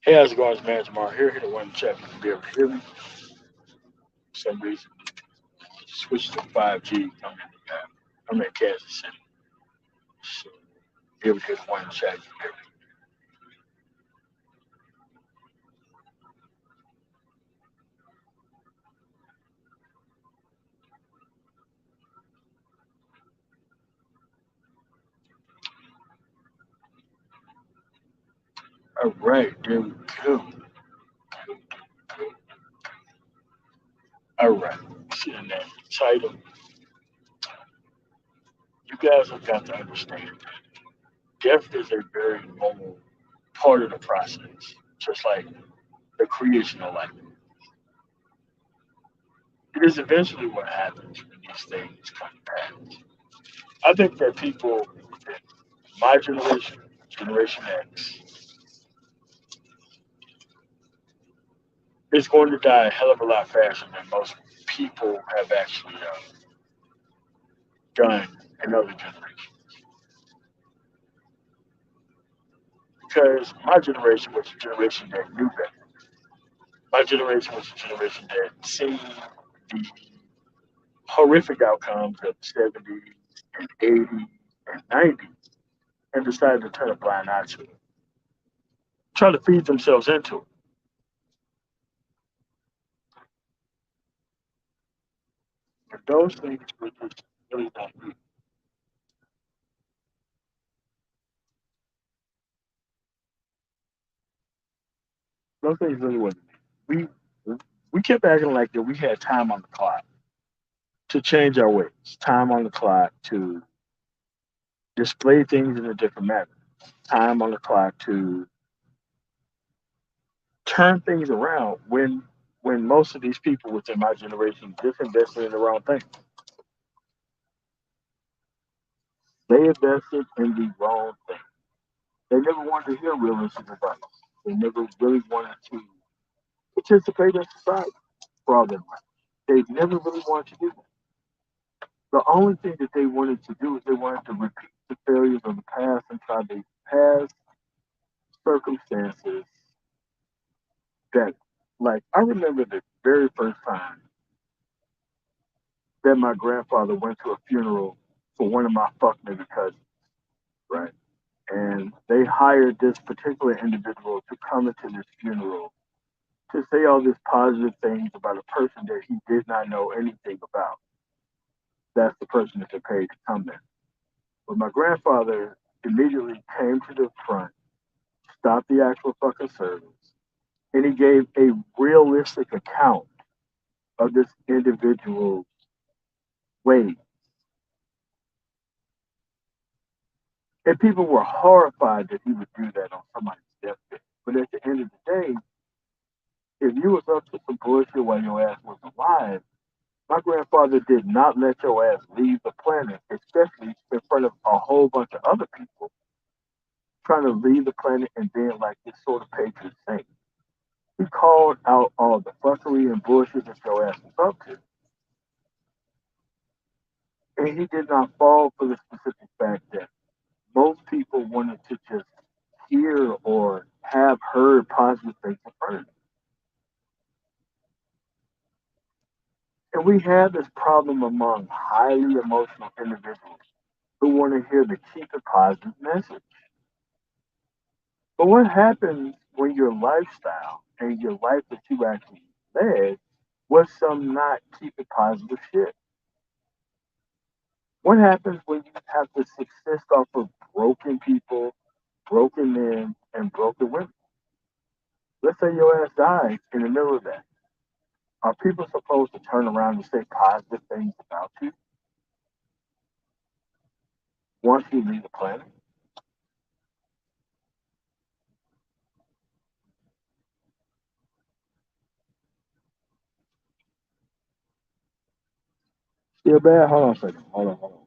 Hey, how's it going? It's Man Jamar here. Hit the one check. You can be able to hear me. For some reason, switch to 5G. I'm in Kansas City. So, be able to hit the one check. You can hear me. All right, there we go. All right. Seeing that title, you guys have got to understand death is a very normal part of the process, just like the creation of life. It is eventually what happens when these things come to pass. I think that people, my generation, Generation X, is going to die a hell of a lot faster than most people have actually done in other generations. Because my generation was a generation that knew better. My generation was a generation that seen the horrific outcomes of the 70s and 80s and 90s and decided to turn a blind eye to it, try to feed themselves into it. But those things were just really not good. Those things really wasn't. We we kept acting like that we had time on the clock to change our ways, time on the clock to display things in a different manner, time on the clock to turn things around when most of these people within my generation disinvested in the wrong thing. They invested in the wrong thing. They never wanted to hear realistic advice. They never really wanted to participate in society for all their money. They never really wanted to do that. The only thing that they wanted to do is they wanted to repeat the failures of the past and try to past circumstances that, like, I remember the very first time that my grandfather went to a funeral for one of my fuck nigga cousins, right? And they hired this particular individual to come into this funeral to say all these positive things about a person that he did not know anything about. That's the person that they paid to come there. But my grandfather immediately came to the front, stopped the actual fucking service, and he gave a realistic account of this individual's ways. And people were horrified that he would do that on somebody's deathbed. But at the end of the day, if you was up to some bullshit while your ass was alive, my grandfather did not let your ass leave the planet, especially in front of a whole bunch of other people trying to leave the planet and being like this sort of patriot saint. He called out all the fuckery and bullshit that your ass was up to. And he did not fall for the specific fact that most people wanted to just hear or have heard positive things from her. And we have this problem among highly emotional individuals who want to hear the keep it positive message. But what happens when your lifestyle and your life that you actually led was some not keep it positive shit? What happens when you have to subsist off of broken people, broken men, and broken women? Let's say your ass dies in the middle of that. Are people supposed to turn around and say positive things about you once you leave the planet? Still bad? Hold on a second. Hold on, hold on.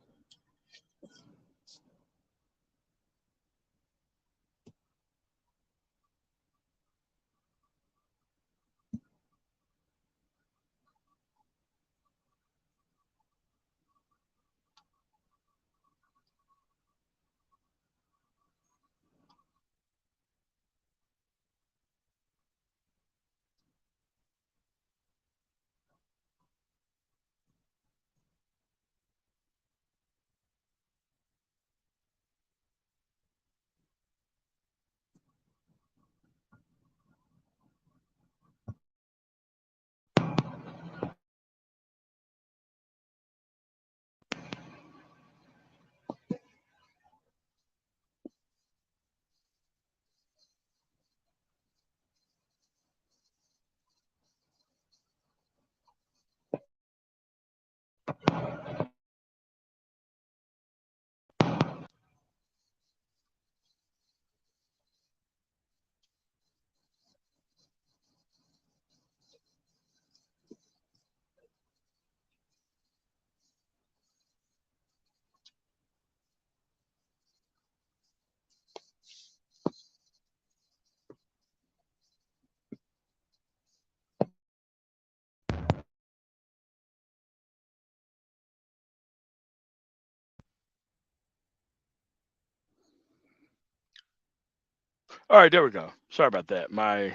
All right, there we go. Sorry about that. My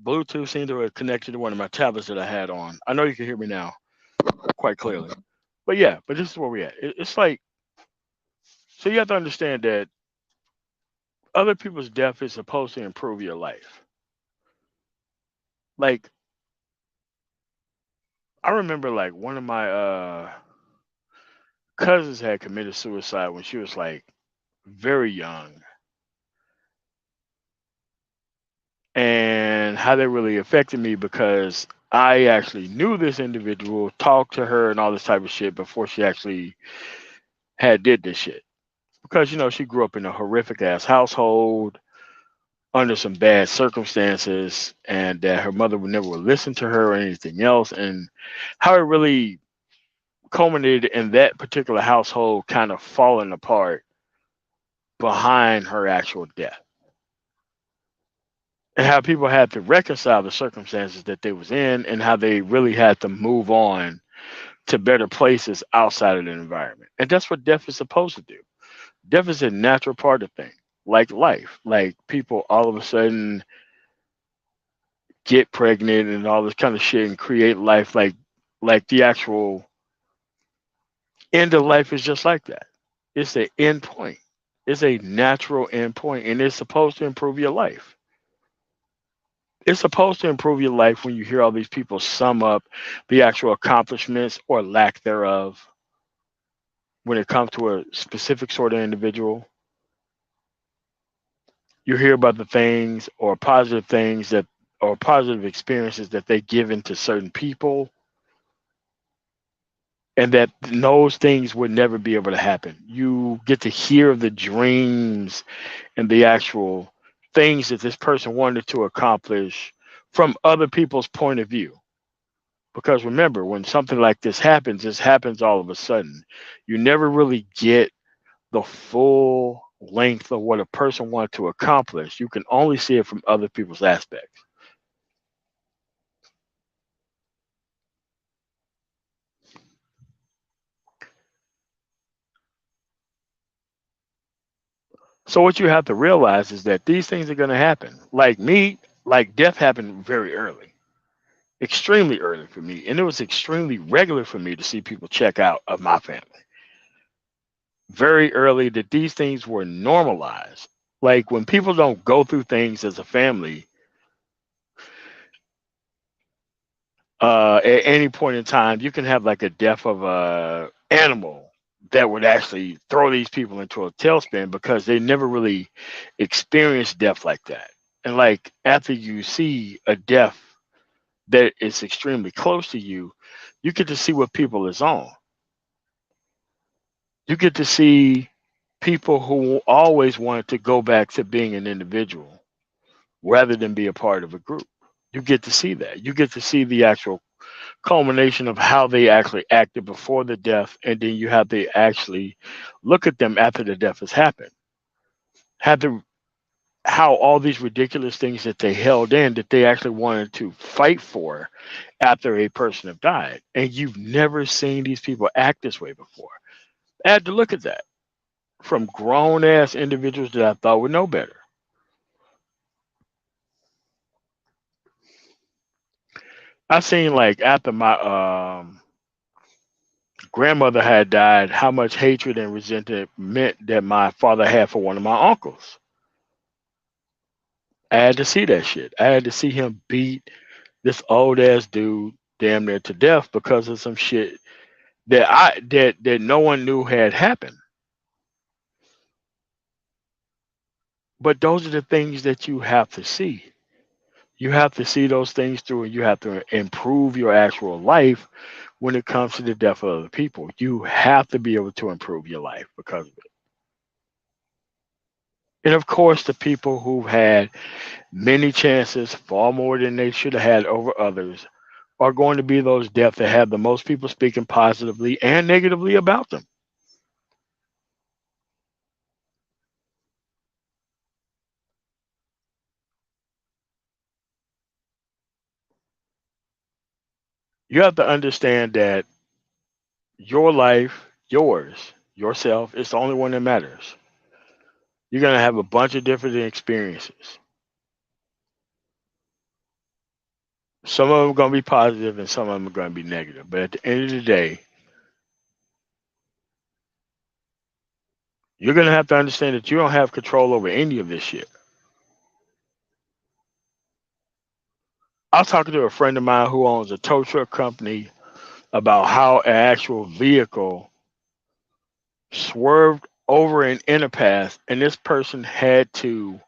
Bluetooth seemed to have connected to one of my tablets that I had on. I know you can hear me now quite clearly. But yeah, but this is where we at. It's like, so you have to understand that other people's death is supposed to improve your life. Like, I remember like one of my cousins had committed suicide when she was like very young, and how that really affected me because I actually knew this individual, talked to her and all this type of shit before she actually had did this shit. Because she grew up in a horrific ass household under some bad circumstances, and that her mother would never listen to her or anything else, and how it really culminated in that particular household kind of falling apart behind her actual death, and how people had to reconcile the circumstances that they was in, and how they really had to move on to better places outside of the environment. And that's what death is supposed to do. Death is a natural part of things, like life. Like people all of a sudden get pregnant and all this kind of shit and create life, like the actual end of life is just like that. It's the end point. It's a natural end point, and it's supposed to improve your life. It's supposed to improve your life when you hear all these people sum up the actual accomplishments or lack thereof when it comes to a specific sort of individual. You hear about the things or positive things that or positive experiences that they give into certain people, and that those things would never be able to happen. You get to hear the dreams and the actual things that this person wanted to accomplish from other people's point of view. Because remember, when something like this happens all of a sudden. You never really get the full length of what a person wanted to accomplish. You can only see it from other people's aspects. So what you have to realize is that these things are going to happen. Like me, like death happened very early, extremely early for me, and it was extremely regular for me to see people check out of my family. Very early that these things were normalized. Like when people don't go through things as a family, at any point in time, you can have like a death of a animal that would actually throw these people into a tailspin because they never really experienced death like that. And like after you see a death that is extremely close to you, you get to see what people is on. You get to see people who always wanted to go back to being an individual rather than be a part of a group. You get to see that. You get to see the actual culmination of how they actually acted before the death, and then you have to actually look at them after the death has happened. Have to how all these ridiculous things that they held in that they actually wanted to fight for after a person have died, and you've never seen these people act this way before. I had to look at that from grown ass individuals that I thought would know better. I seen like after my grandmother had died, how much hatred and resentment that my father had for one of my uncles. I had to see that shit. I had to see him beat this old ass dude damn near to death because of some shit that no one knew had happened. But those are the things that you have to see. You have to see those things through, and you have to improve your actual life when it comes to the death of other people. You have to be able to improve your life because of it. And of course, the people who had many chances, far more than they should have had over others, are going to be those deaths that have the most people speaking positively and negatively about them. You have to understand that your life, yourself, is the only one that matters. You're going to have a bunch of different experiences. Some of them are going to be positive and some of them are going to be negative. But at the end of the day, you're going to have to understand that you don't have control over any of this shit. I was talking to a friend of mine who owns a tow truck company about how an actual vehicle swerved over an underpass, and this person had to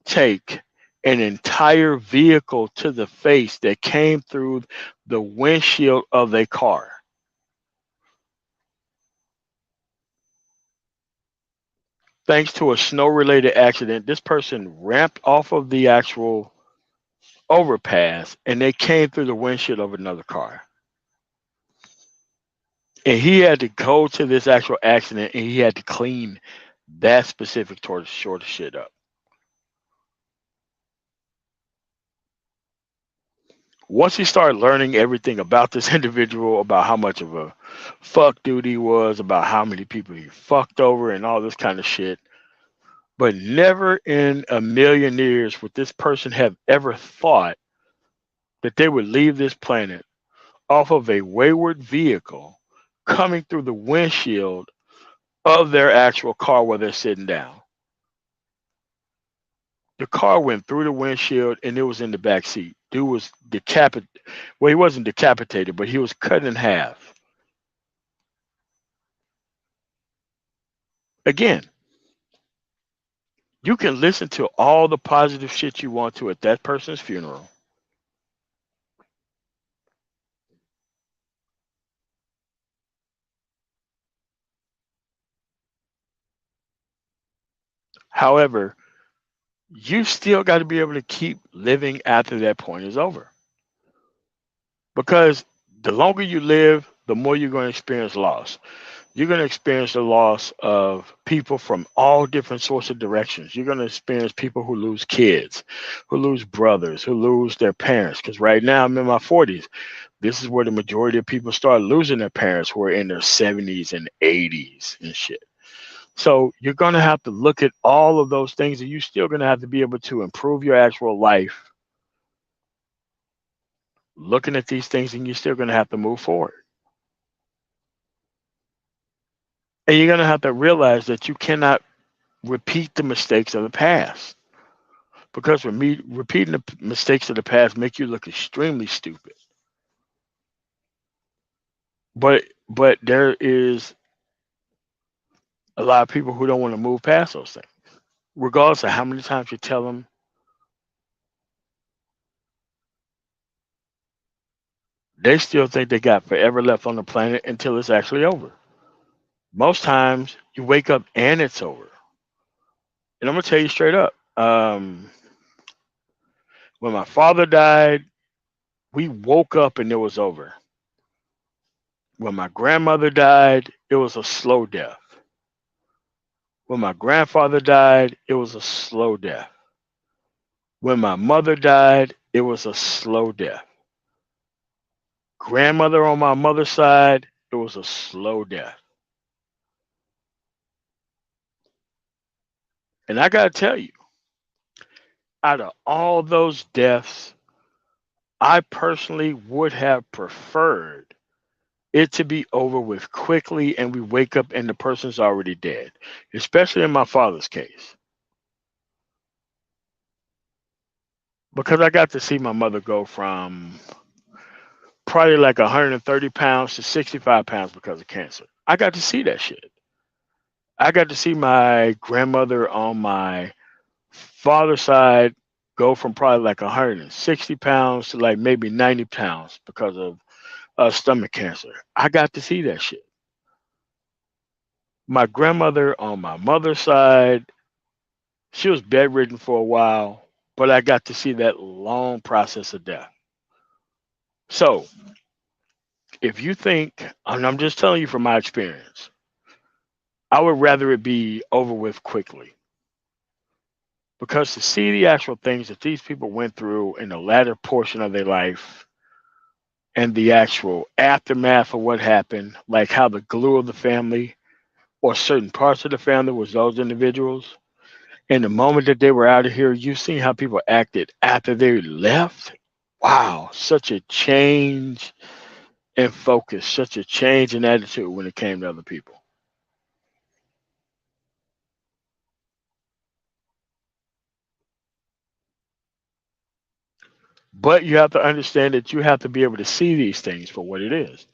take an entire vehicle to the face that came through the windshield of their car. Thanks to a snow related accident, this person ramped off of the actual overpass and they came through the windshield of another car. And he had to go to this actual accident and he had to clean that specific sort of shit up. Once he started learning everything about this individual, about how much of a fuck dude he was, about how many people he fucked over, and all this kind of shit, but never in a million years would this person have ever thought that they would leave this planet off of a wayward vehicle coming through the windshield of their actual car where they're sitting down. The car went through the windshield and it was in the back seat. Dude was decapitated. Well, he wasn't decapitated, but he was cut in half. Again, you can listen to all the positive shit you want to at that person's funeral. However, you still got to be able to keep living after that point is over. Because the longer you live, the more you're going to experience loss. You're going to experience the loss of people from all different sorts of directions. You're going to experience people who lose kids, who lose brothers, who lose their parents. Because right now I'm in my 40s. This is where the majority of people start losing their parents who are in their 70s and 80s and shit. So you're going to have to look at all of those things, and you're still going to have to be able to improve your actual life looking at these things, and you're still going to have to move forward. And you're going to have to realize that you cannot repeat the mistakes of the past because repeating the mistakes of the past make you look extremely stupid. But there is a lot of people who don't want to move past those things, regardless of how many times you tell them. They still think they got forever left on the planet until it's actually over. Most times you wake up and it's over. And I'm gonna tell you straight up. When my father died, we woke up and it was over. When my grandmother died, it was a slow death. When my grandfather died, it was a slow death. When my mother died, it was a slow death. Grandmother on my mother's side, it was a slow death. And I gotta tell you, out of all those deaths, I personally would have preferred it to be over with quickly and we wake up and the person's already dead, especially in my father's case. Because I got to see my mother go from probably like 130 pounds to 65 pounds because of cancer. I got to see that shit. I got to see my grandmother on my father's side go from probably like 160 pounds to like maybe 90 pounds because of stomach cancer. I got to see that shit. My grandmother on my mother's side, she was bedridden for a while, but I got to see that long process of death. So if you think, and I'm just telling you from my experience, I would rather it be over with quickly. Because to see the actual things that these people went through in the latter portion of their life and the actual aftermath of what happened, like how the glue of the family or certain parts of the family was those individuals. And the moment that they were out of here, you seen how people acted after they left. Wow, such a change in focus, such a change in attitude when it came to other people. But you have to understand that you have to be able to see these things for what it is.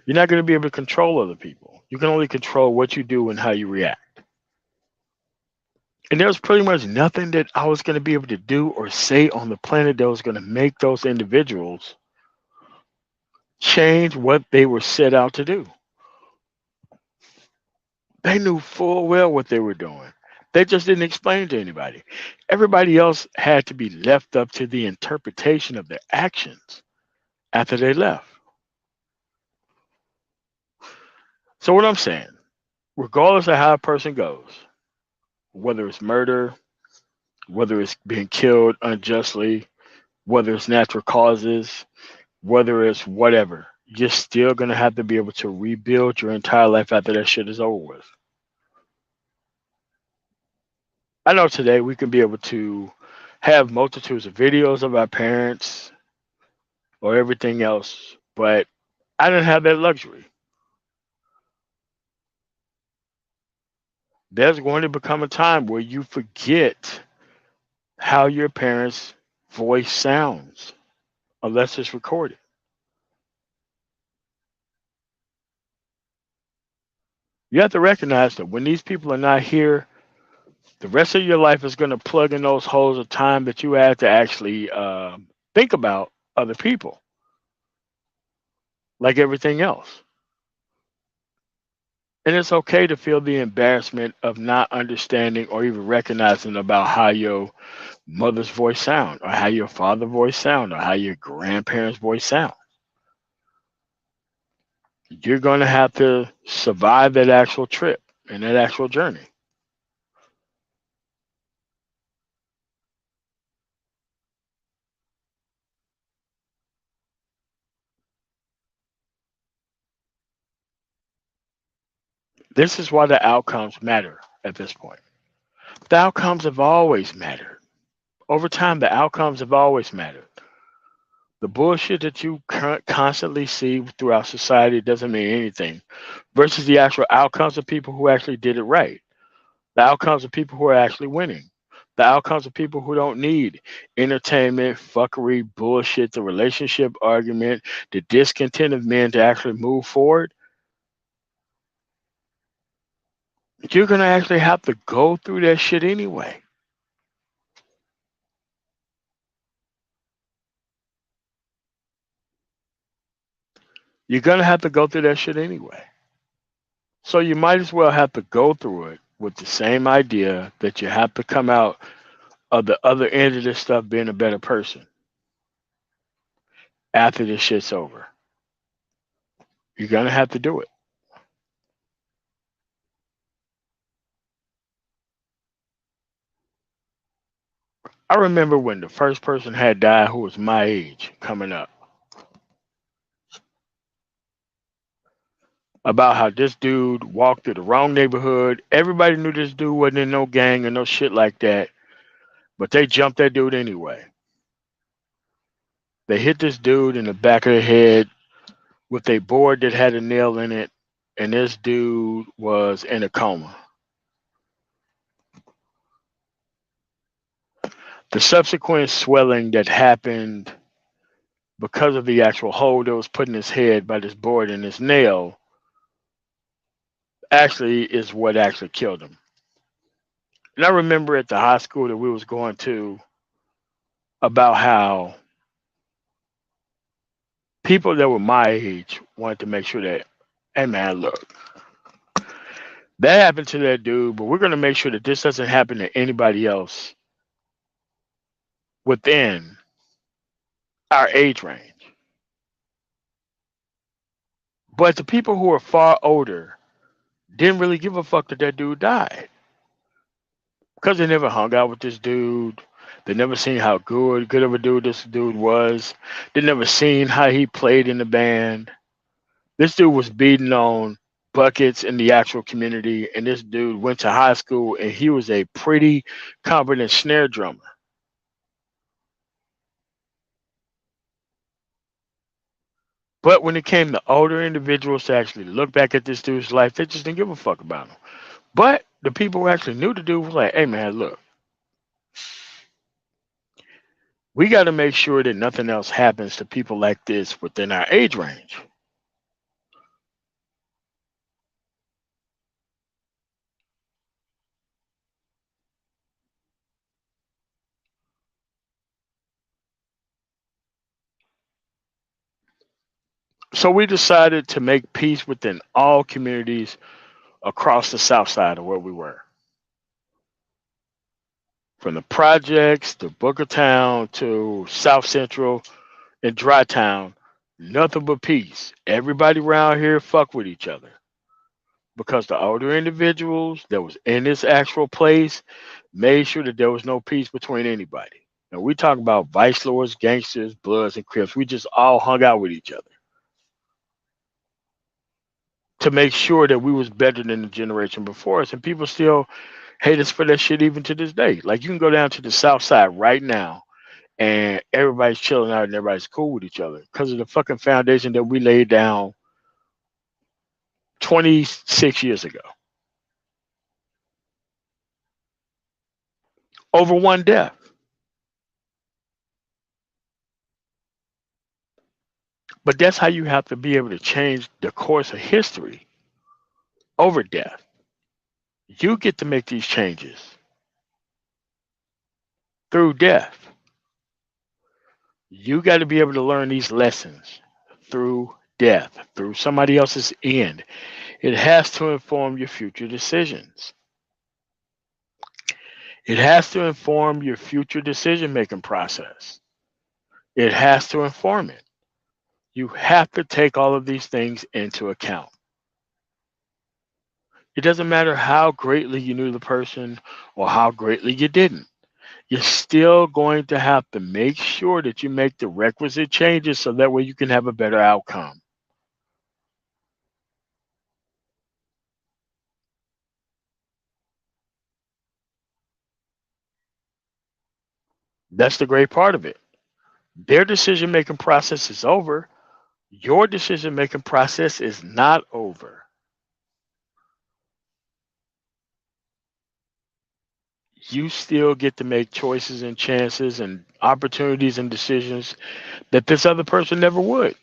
You're not going to be able to control other people. You can only control what you do and how you react. And there's pretty much nothing that I was going to be able to do or say on the planet that was going to make those individuals change what they were set out to do. They knew full well what they were doing. They just didn't explain to anybody. Everybody else had to be left up to the interpretation of their actions after they left. So, what I'm saying, regardless of how a person goes, whether it's murder, whether it's being killed unjustly, whether it's natural causes, whether it's whatever, you're still going to have to be able to rebuild your entire life after that shit is over with. I know today we can be able to have multitudes of videos of our parents or everything else, but I didn't have that luxury. There's going to become a time where you forget how your parents' voice sounds unless it's recorded. You have to recognize that when these people are not here, the rest of your life is going to plug in those holes of time that you had to actually think about other people, like everything else. And it's okay to feel the embarrassment of not understanding or even recognizing about how your mother's voice sound, or how your father's voice sound, or how your grandparents' voice sound. You're going to have to survive that actual trip and that actual journey. This is why the outcomes matter at this point. The outcomes have always mattered. Over time, the outcomes have always mattered. The bullshit that you constantly see throughout society doesn't mean anything versus the actual outcomes of people who actually did it right. The outcomes of people who are actually winning. The outcomes of people who don't need entertainment, fuckery, bullshit, the relationship argument, the discontent of men to actually move forward. You're going to actually have to go through that shit anyway. You're going to have to go through that shit anyway. So you might as well have to go through it with the same idea that you have to come out of the other end of this stuff being a better person after this shit's over. You're going to have to do it. I remember when the first person had died who was my age coming up, about how this dude walked through the wrong neighborhood. Everybody knew this dude wasn't in no gang or no shit like that, but they jumped that dude anyway. They hit this dude in the back of the head with a board that had a nail in it, and this dude was in a coma. The subsequent swelling that happened because of the actual hole that was put in his head by this board and this nail actually is what actually killed him. And I remember at the high school that we was going to about how people that were my age wanted to make sure that, hey man, look, that happened to that dude, but we're going to make sure that this doesn't happen to anybody else within our age range. But the people who are far older didn't really give a fuck that that dude died because they never hung out with this dude. They never seen how good of a dude this dude was. They never seen how he played in the band. This dude was beating on buckets in the actual community, and this dude went to high school and he was a pretty competent snare drummer. But when it came to older individuals to actually look back at this dude's life, they just didn't give a fuck about him. But the people who actually knew the dude was like, hey man, look, we got to make sure that nothing else happens to people like this within our age range. So we decided to make peace within all communities across the south side of where we were. From the projects to Booker Town to South Central and Dry Town, nothing but peace. Everybody around here fuck with each other because the older individuals that was in this actual place made sure that there was no peace between anybody. And we talk about vice lords, gangsters, bloods, and crips. We just all hung out with each other to make sure that we was better than the generation before us. And people still hate us for that shit even to this day. Like you can go down to the south side right now and everybody's chilling out and everybody's cool with each other because of the fucking foundation that we laid down 26 years ago over one death. But that's how you have to be able to change the course of history over death. You get to make these changes through death. You got to be able to learn these lessons through death, through somebody else's end. It has to inform your future decisions. It has to inform your future decision making process. It has to inform it. You have to take all of these things into account. It doesn't matter how greatly you knew the person or how greatly you didn't. You're still going to have to make sure that you make the requisite changes so that way you can have a better outcome. That's the great part of it. Their decision making process is over. Your decision making process is not over. You still get to make choices and chances and opportunities and decisions that this other person never would.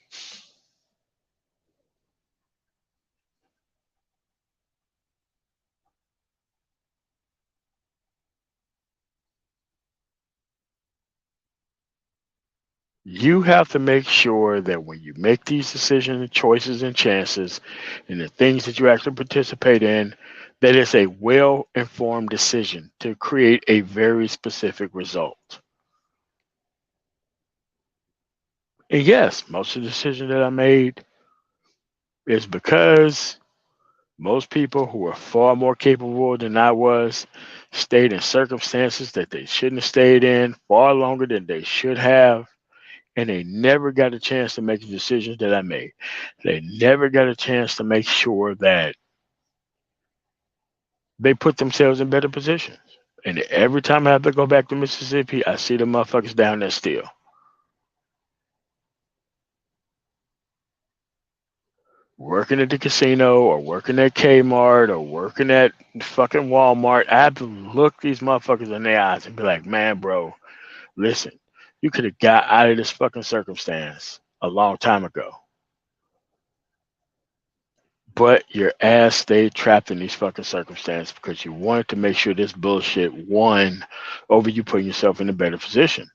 You have to make sure that when you make these decisions and choices and chances and the things that you actually participate in, that it's a well informed decision to create a very specific result. And yes, most of the decisions that I made is because most people who are far more capable than I was stayed in circumstances that they shouldn't have stayed in far longer than they should have. And they never got a chance to make the decisions that I made. They never got a chance to make sure that they put themselves in better positions. And every time I have to go back to Mississippi, I see the motherfuckers down there still working at the casino or working at Kmart or working at fucking Walmart. I have to look these motherfuckers in their eyes and be like, man, bro, listen, you could have got out of this fucking circumstance a long time ago. But your ass stayed trapped in these fucking circumstances because you wanted to make sure this bullshit won over you putting yourself in a better position.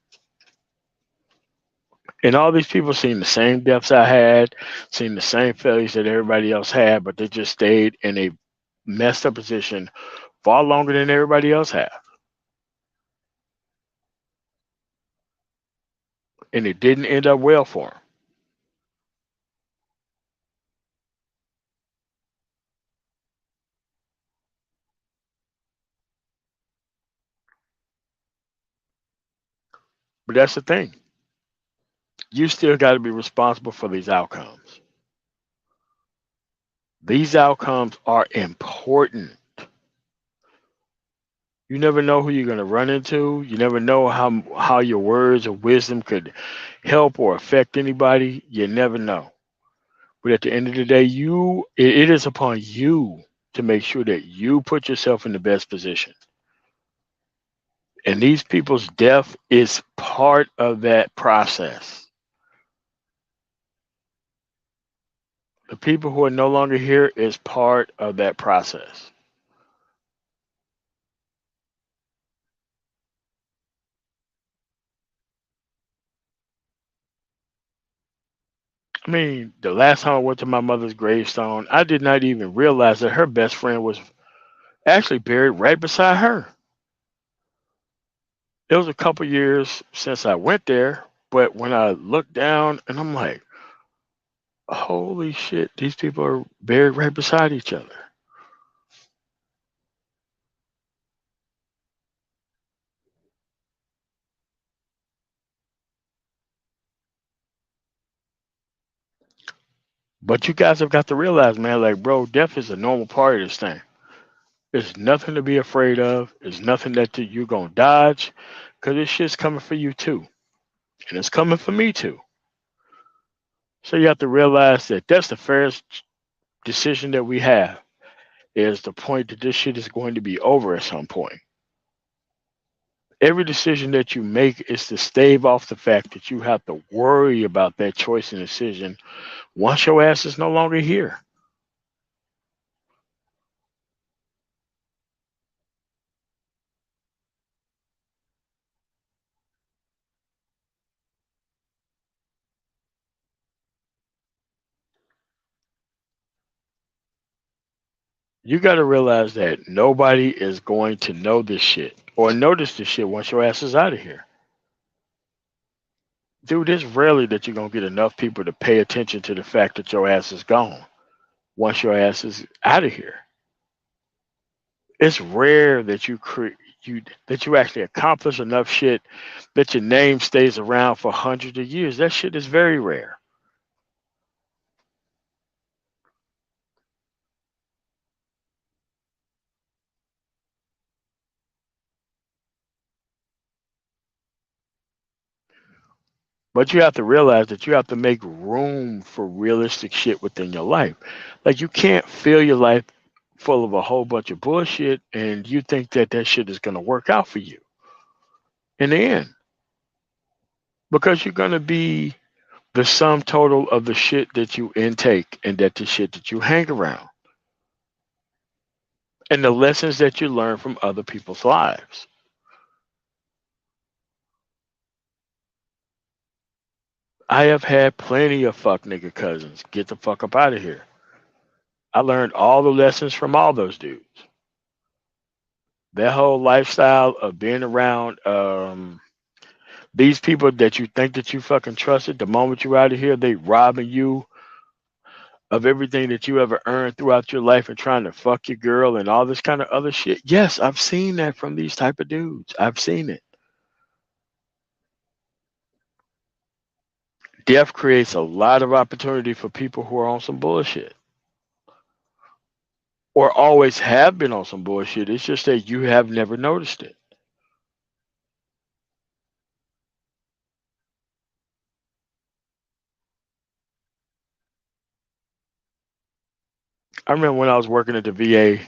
And all these people seen the same deaths I had, seen the same failures that everybody else had, but they just stayed in a messed up position far longer than everybody else have. And it didn't end up well for them. But that's the thing. You still got to be responsible for these outcomes. These outcomes are important. You never know who you're going to run into. You never know how your words of wisdom could help or affect anybody. You never know. But at the end of the day, it is upon you to make sure that you put yourself in the best position. And these people's death is part of that process. The people who are no longer here is part of that process. I mean, the last time I went to my mother's gravestone, I did not even realize that her best friend was actually buried right beside her. It was a couple years since I went there, but when I looked down and I'm like, holy shit, these people are buried right beside each other. But you guys have got to realize, man, like, bro, death is a normal part of this thing. There's nothing to be afraid of. There's nothing that you're going to dodge because this shit's coming for you too. And it's coming for me too. So you have to realize that that's the fairest decision that we have is the point that this shit is going to be over at some point. Every decision that you make is to stave off the fact that you have to worry about that choice and decision once your ass is no longer here. You got to realize that nobody is going to know this shit or notice this shit once your ass is out of here. Dude, it's rarely that you're going to get enough people to pay attention to the fact that your ass is gone once your ass is out of here. It's rare that you actually accomplish enough shit that your name stays around for hundreds of years. That shit is very rare. But you have to realize that you have to make room for realistic shit within your life. Like you can't fill your life full of a whole bunch of bullshit and you think that that shit is going to work out for you in the end because you're going to be the sum total of the shit that you intake and that the shit that you hang around and the lessons that you learn from other people's lives. I have had plenty of fuck nigga cousins get the fuck up out of here. I learned all the lessons from all those dudes. That whole lifestyle of being around these people that you think that you fucking trusted, the moment you're out of here, they robbing you of everything that you ever earned throughout your life and trying to fuck your girl and all this kind of other shit. Yes, I've seen that from these type of dudes. I've seen it. Death creates a lot of opportunity for people who are on some bullshit or always have been on some bullshit. It's just that you have never noticed it. I remember when I was working at the VA,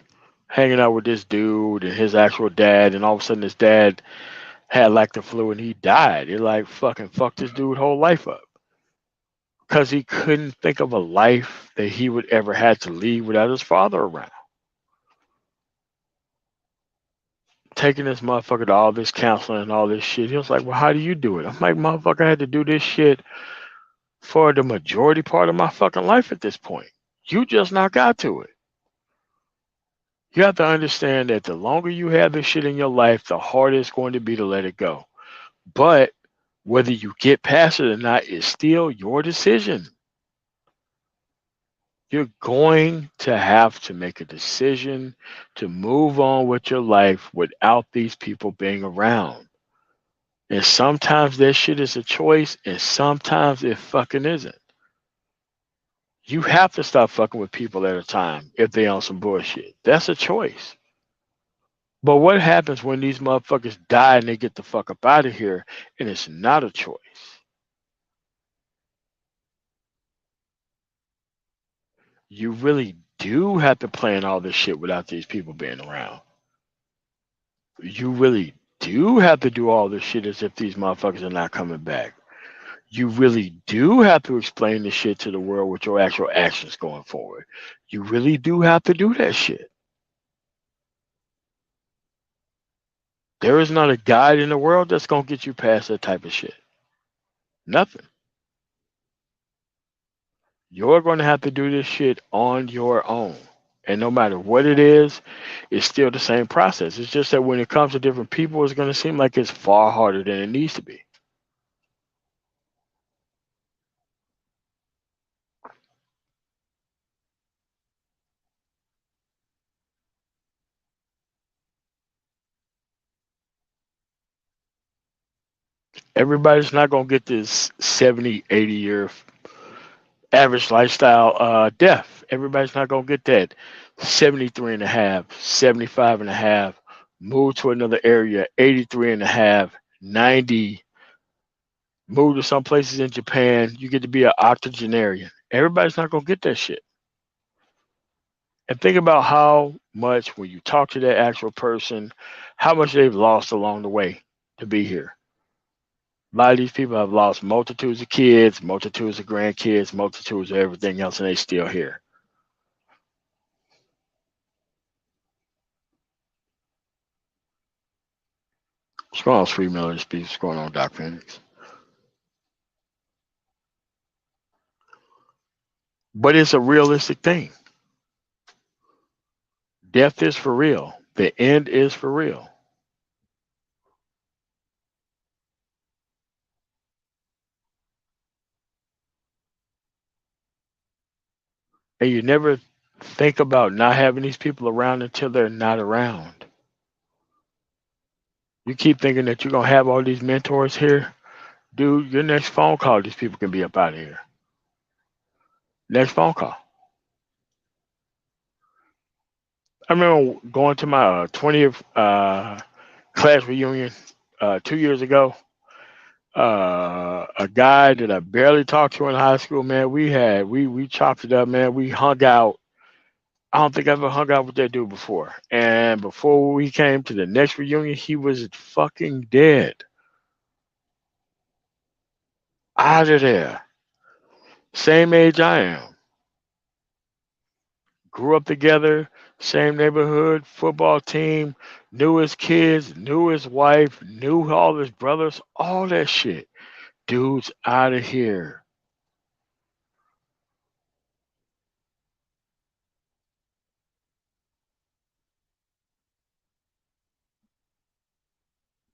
hanging out with this dude and his actual dad, and all of a sudden his dad had like the flu and he died. It like fucking fucked this dude whole life up because he couldn't think of a life that he would ever had to lead without his father around. taking this motherfucker to all this counseling and all this shit. He was like, "Well, how do you do it?" I'm like, "Motherfucker, I had to do this shit for the majority part of my fucking life at this point. You just now got to it. You have to understand that the longer you have this shit in your life, the harder it's going to be to let it go. But whether you get past it or not is still your decision. You're going to have to make a decision to move on with your life without these people being around. And sometimes that shit is a choice, and sometimes it fucking isn't. You have to stop fucking with people at a time if they on some bullshit. That's a choice. But what happens when these motherfuckers die and they get the fuck up out of here and it's not a choice? You really do have to plan all this shit without these people being around. You really do have to do all this shit as if these motherfuckers are not coming back. You really do have to explain this shit to the world with your actual actions going forward. You really do have to do that shit. There is not a guide in the world that's gonna get you past that type of shit. Nothing. You're gonna have to do this shit on your own. And no matter what it is, it's still the same process. It's just that when it comes to different people, it's gonna seem like it's far harder than it needs to be. Everybody's not gonna get this 70, 80 year average lifestyle death. Everybody's not going to get that 73 and a half, 75 and a half, move to another area, 83 and a half, 90, move to some places in Japan, you get to be an octogenarian. Everybody's not going to get that shit. And think about how much, when you talk to that actual person, how much they've lost along the way to be here. A lot of these people have lost multitudes of kids, multitudes of grandkids, multitudes of everything else, and they still here. What's going on, Sweet Miller Speaks? What's going on, Doc Phoenix? But it's a realistic thing. Death is for real. The end is for real. And you never think about not having these people around until they're not around. You keep thinking that you're going to have all these mentors here. Dude, your next phone call, these people can be up out of here. Next phone call. I remember going to my 20th class reunion 2 years ago. A guy that I barely talked to in high school, man. We chopped it up, man. We hung out. I don't think I ever hung out with that dude before. And before we came to the next reunion, he was fucking dead. Out of there. Same age I am. Grew up together, same neighborhood, football team, knew his kids, knew his wife, knew all his brothers, all that shit. Dude's out of here.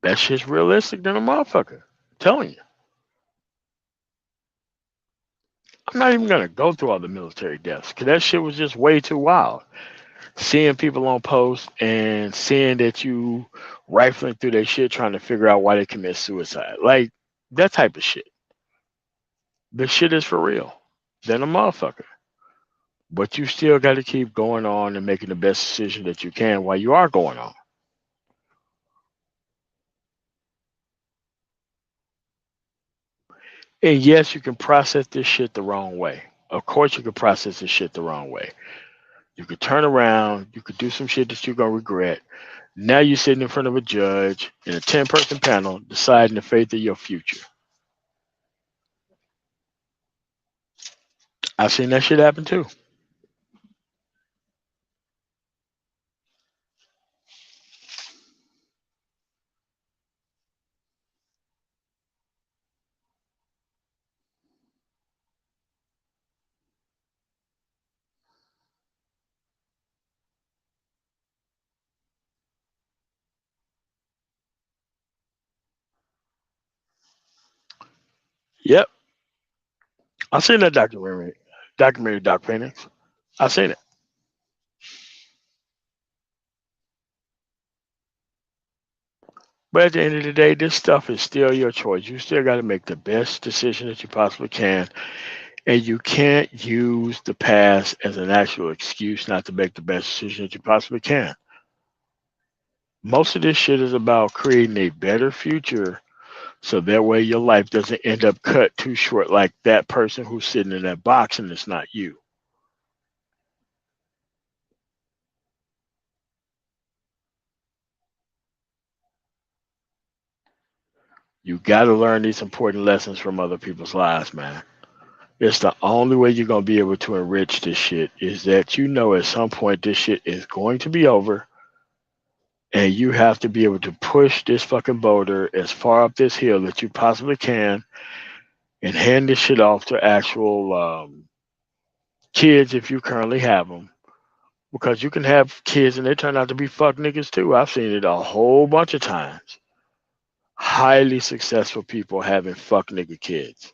That shit's realistic than a motherfucker. I'm telling you. I'm not even gonna go through all the military deaths because that shit was just way too wild. Seeing people on post and seeing that you rifling through their shit trying to figure out why they commit suicide. Like that type of shit. The shit is for real. Then a motherfucker. But you still got to keep going on and making the best decision that you can while you are going on. And yes, you can process this shit the wrong way. Of course, you can process this shit the wrong way. You could turn around, you could do some shit that you're going to regret. Now you're sitting in front of a judge in a 10-person panel deciding the fate of your future. I've seen that shit happen too. Yep, I seen that documentary, Doc Phoenix. I seen it. But at the end of the day, this stuff is still your choice. You still got to make the best decision that you possibly can, and you can't use the past as an actual excuse not to make the best decision that you possibly can. Most of this shit is about creating a better future so that way your life doesn't end up cut too short like that person who's sitting in that box and it's not you. You got to learn these important lessons from other people's lives, man. It's the only way you're going to be able to enrich this shit is that you know at some point this shit is going to be over and you have to be able to push this fucking boulder as far up this hill that you possibly can and hand this shit off to actual kids if you currently have them. Because you can have kids and they turn out to be fuck niggas too. I've seen it a whole bunch of times. Highly successful people having fuck nigga kids,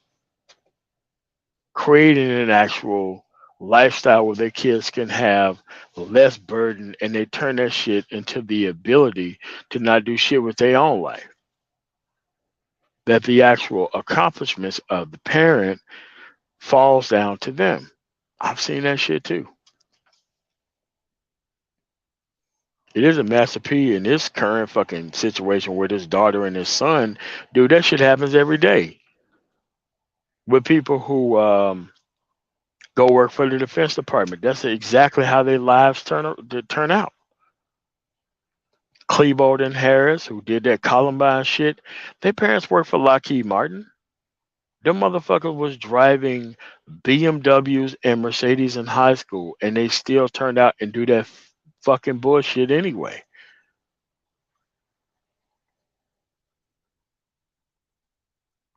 creating an actual lifestyle where their kids can have less burden and they turn that shit into the ability to not do shit with their own life. That the actual accomplishments of the parent falls down to them. I've seen that shit too. It is a Master P in this current fucking situation where this daughter and his son, dude, that shit happens every day with people who go work for the Defense Department. That's exactly how their lives turn out. Klebold and Harris, who did that Columbine shit, their parents worked for Lockheed Martin. Them motherfuckers was driving BMWs and Mercedes in high school, and they still turned out and do that fucking bullshit anyway.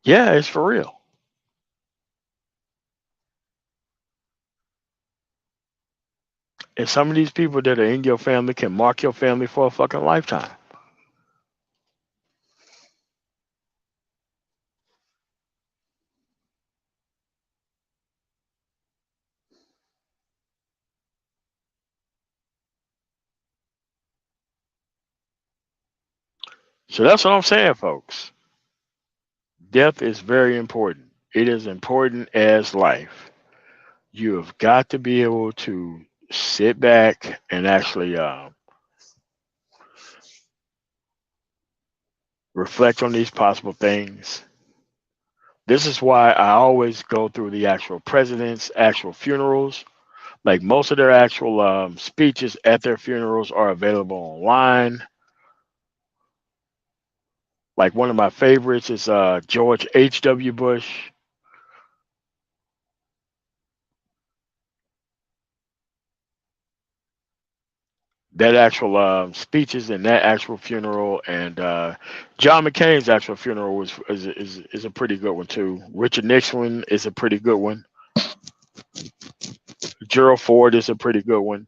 Yeah, it's for real. And some of these people that are in your family can mark your family for a fucking lifetime. So that's what I'm saying, folks. Death is very important. It is important as life. You have got to be able to sit back and actually reflect on these possible things. This is why I always go through the actual president's actual funerals. Like most of their actual speeches at their funerals are available online. Like one of my favorites is George H.W. Bush. That actual speeches and that actual funeral, and John McCain's actual funeral is a pretty good one too. Richard Nixon is a pretty good one. Gerald Ford is a pretty good one.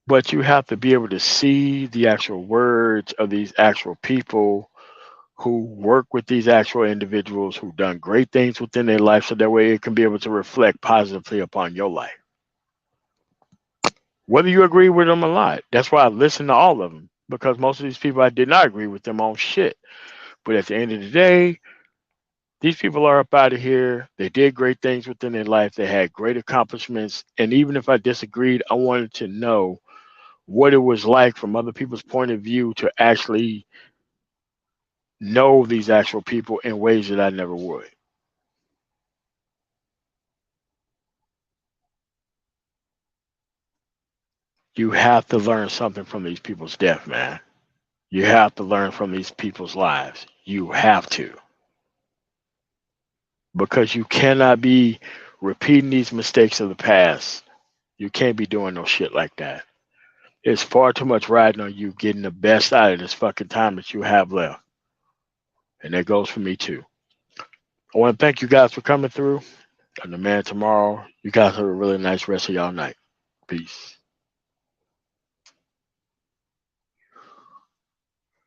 But you have to be able to see the actual words of these actual people who work with these actual individuals who've done great things within their life, so that way it can be able to reflect positively upon your life. Whether you agree with them or not. That's why I listen to all of them, because most of these people I did not agree with them on shit. But at the end of the day, these people are up out of here. They did great things within their life. They had great accomplishments. And even if I disagreed, I wanted to know what it was like from other people's point of view to actually know these actual people in ways that I never would. You have to learn something from these people's death, man. You have to learn from these people's lives. You have to. Because you cannot be repeating these mistakes of the past. You can't be doing no shit like that. It's far too much riding on you getting the best out of this fucking time that you have left. And that goes for me too. I want to thank you guys for coming through. And the man tomorrow, you guys have a really nice rest of y'all night. Peace.